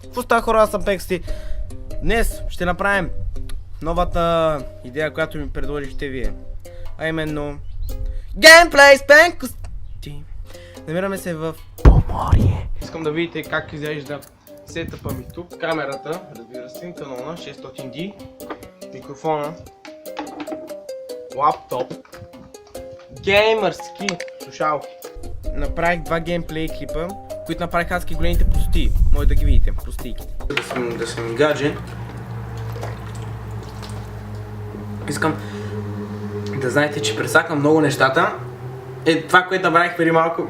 Какво става, хора, аз съм Пексти. Днес ще направим новата идея, която ми предложихте вие. А именно Gameplay с Пенкости. Намираме се в Поморие. Искам да видите как изглежда сетъпа ми тук. Камерата, разбира се, канона 600D. Микрофона. Лаптоп. Геймърски слушалки. Направих два геймплей клипа, които направих адски големите прости. Може да ги видите, простийките. Да съм гадже. Искам да знаете, че пресакам много нещата. Това, което направих преди малко,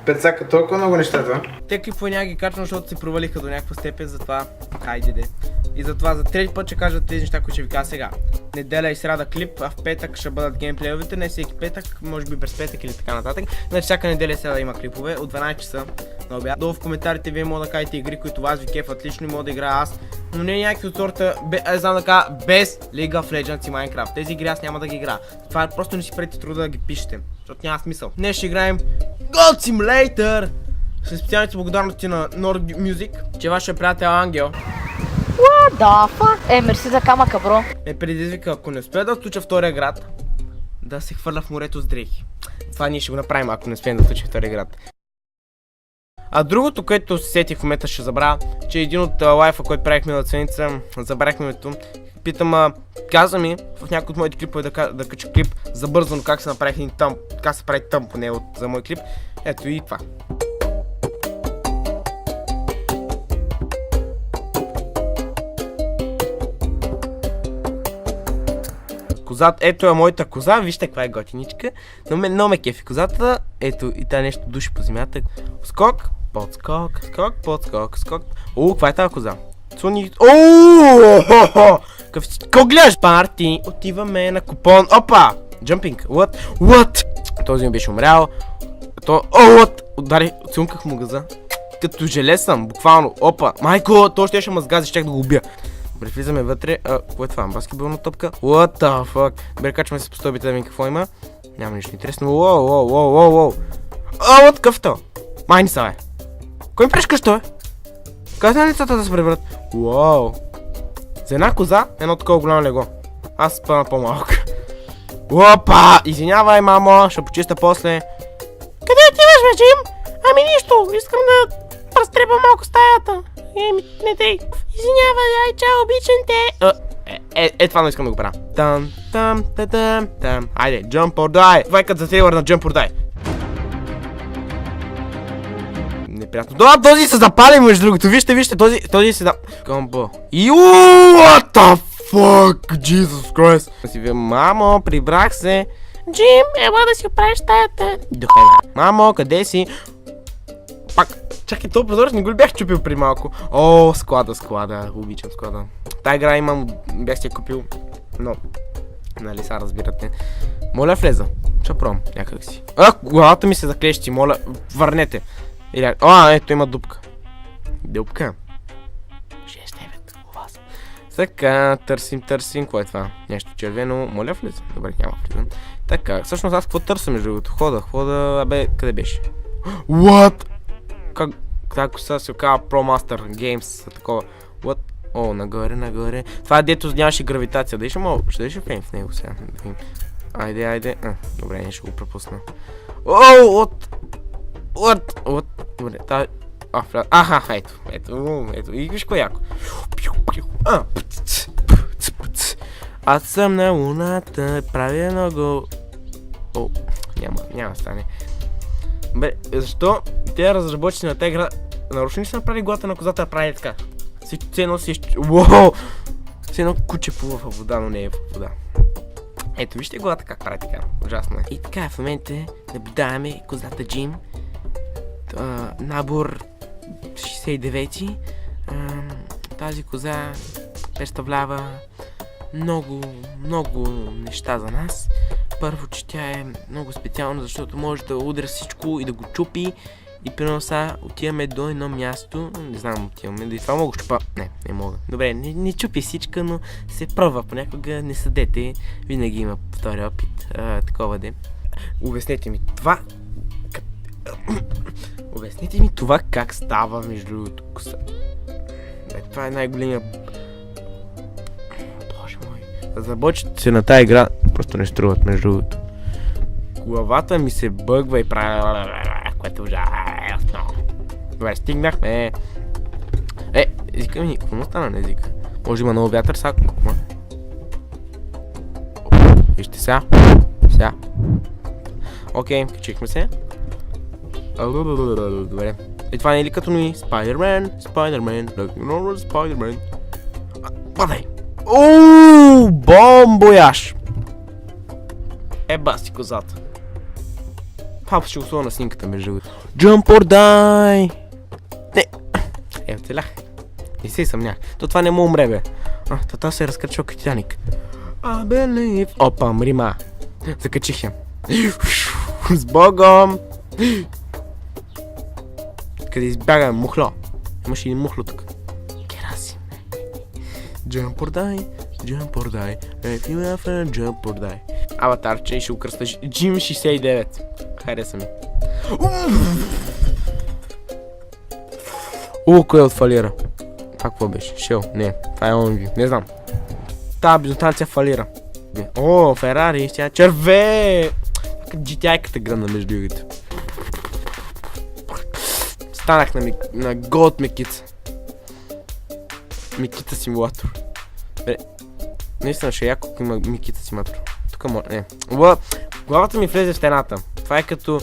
пресака толкова много нещата. Те клипове няма ги качвам, защото се провалиха до някаква степен, затова хайде де. И затова за трети път ще кажа тези неща, които ще ви кажа сега. Неделя и сряда клип, а в петък ще бъдат геймплейовете, не всеки петък, може би през петък или така нататък. Значи всяка неделя и сряда има клипове от 12 часа на обяд. Долу в коментарите вие може да кажете игри, които вас ви кефат лично и мога да играя аз. Но не някакви от сорта, знам да кажа, без League of Legends и Minecraft. Тези игри аз няма да ги играя. Това просто не си правите труда да ги пишете, защото няма смисъл. Днес ще играем God Simulator! С специалните благодарности на Nord Music, че вашия приятел Ангел What the fuck? Мерси за камъка, бро. ме предизвика, ако не успея да отключа втория град, да се хвърля в морето с дрехи. Това ние ще го направим, ако не успеем да отключим втория град. А другото, което се сетих в момента, ще забравя, че един от лайфа, който правихме на ценица, забравихме името. Питам, каза ми в някои от моите клипове да кача клип забързано как се направи един тъмп, как се прави тъмп поне за мой клип. Ето и това. Козата, ето е моята коза, вижте каква е готиничка. Но ме кефи козата. Ето и тая нещо души по земята. Скок, подскок, скок, подскок, скок. Каква е тази коза? Цуни... Какво гледаш? Парти! Отиваме на купон. Опа! Джампинг. What? Този ми беше умрял. What? Удари, цунках му газа. Като желе съм, буквално. Опа! Майко, то ще мазгази, щях да го убия. Добре, влизаме вътре. Кое е това? Баскетболна топка? What the fuck? Добре, качваме се по стълбите да видим какво има. Няма нищо интересно. What къв то? Майни са, бе. Кой ми пречка, що е? Къде на лицата да се преврат? Уау. За една коза, едно такова голямо лего. Аз спъна по-малко. Опа! Извинявай, мамо, ще почиста после. Къде отиваш, бе, Джим? Ами нищо, искам да разтреба малко стаята. Не дей. Извинявай, ай, чао, обичам те. Това не искам да го правя. Там. Айде, jump or die. Това е като за трейлър на jump or die. Неприятно. Да, този се запали, между другото. Вижте, този се да... Комбо. What the fuck? Jesus Christ. Си вие, мамо, прибрах се. Джим, ела да си оправиш стаята. Духай, мамо, къде си? Пак, чакай, този прозорец не го ли бях чупил при малко? Склада, обичам склада. Тая игра имам, бях си я купил, но, нали са разбирате. Моля влеза, ще пробвам някак си. Главата ми се заклещи, моля, върнете. Ето има дупка. Дупка. 6-9 у вас. Така, търсим, кое е това? Нещо червено, моля влеза. Добре, няма влеза. Така, всъщност аз какво търся между другото? Хода, къде беше? What? Как коса се оказва ProMaster Games, такова. What? Нагоре. Това е дето нямаше гравитация. Ще деше фрейм в него сега. Айде. Добре, не ще го пропусна. What? Добре, ето. И виж кое яко. Аз съм на луната, правя много... Няма стане. Бе, защо те разработчици на тази игра нарочно ли са направили главата на козата да прави така? Все едно все едно куче плува във вода, но не е в вода. Ето, вижте главата как прави така. Ужасно е. И така, в момента наблюдаваме козата Джим. Набор 69. Тази коза представлява много неща за нас. Първо, че тя е много специална, защото може да удря всичко и да го чупи. И примерно сега отиваме до едно място. Не знам, отиваме. Да и това мога щупа. Не мога. Добре, не чупи всичка, но се пробва. Понякога не съдете. Винаги има втори опит. такова де. Обяснете ми това... Обяснете ми това как става между другото. Това е най-големия... Боже мой. Забочите се на тая игра, просто не струват между другото. Главата ми се бъгва и прави... Което ужасно. Добре, стигнахме. Езика ми, какво му стана на езика? Може има много вятър, сега. Вижте сега. Сега. Окей, качихме се. Добре. И това не е ли като ми? Spider-Man, Spider-Man. Падай! Ооо, бомбояж! Баси козата. Папа ще го слова на снимката между другото. Jump or die! Не! Оцелях. Не се съмнях. То това не му умре, бе. Тата се е разкачал като Титаник. I believe... Опа, мрима. Закачих я. С Богом! Къде избягаме? Мухло. Имаш и мухло тук. Кераси. Jump or die. Jump or die. If you have a jump or die. Аватарче и ще украста Джим 69. Хареса ми. Кой отфалира? Това какво беше? Шел? Не. Това е OMV. Не знам. Та бензиностанция фалира. Ферари. Тя черве. GTI-ката гръмна между другите. Станах на голд Мекица. Мекица симулатор. Наистина ще е яко, ако има Мекица симулатор. Тук може... Не. Главата ми влезе в стената. Това е като...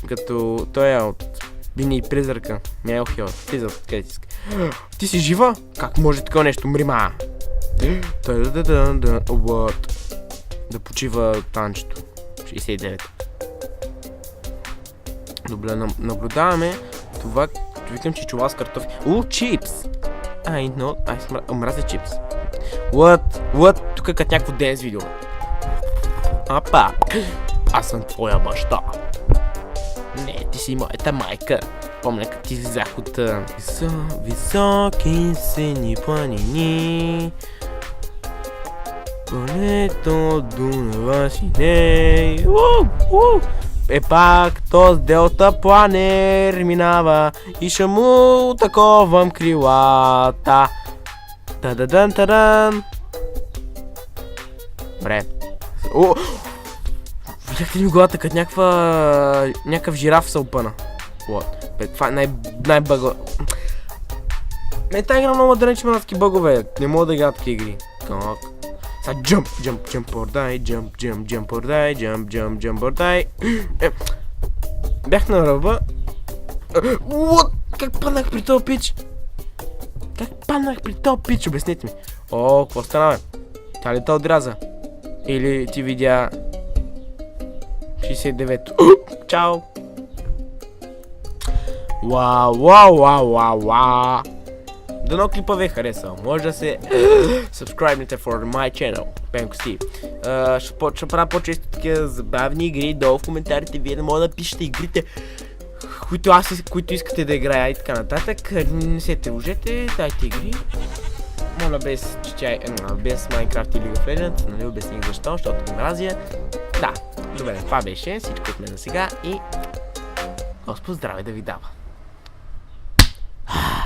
като... Той е от... Вини и призрака. Мелхиор. Влиза откъде ти иска. Ти си жива? Как може такова нещо? Мрима! Да почива танчето. 69. Добре, наблюдаваме това. Викам, че чула с картофи. Чипс! Мразя чипс. What? Тук е като някакво денс видео. Апа! Аз съм твоя баща. Не, ти си моята майка. Помня как ти излизах от високи сини планини. Полето Дунава си не. Пак този делта планер минава и ще му таковам крилата. Та-да-дан-та-дан. Добре. Видяхте ли ми главата като някакъв жираф се опъна? Това е най-бъгла. Тази игра много да речем на таки бъгове. Не мога да игра таки игри. Как? Сега jump or die, jump or die, jump or die. Бях на ръба. Как паднах при този пич? Обяснете ми. Какво стана, бе? Тя ли те отряза? Или ти видя 69-то? Чао! Вау! Дано клипа ви е харесал. Може да се subscribe-нете for my channel. Пенко Стив. Ще правя по-често такива забавни игри. Долу в коментарите вие да могат да пишете игрите, които искате да играя и така нататък. Не се тревожете, дайте игри. Моля без Minecraft и League of Legends. Нали обясних защо, защото ги мразя. Да, добре, това беше всичко от мен за сега и Господ здраве да ви дава.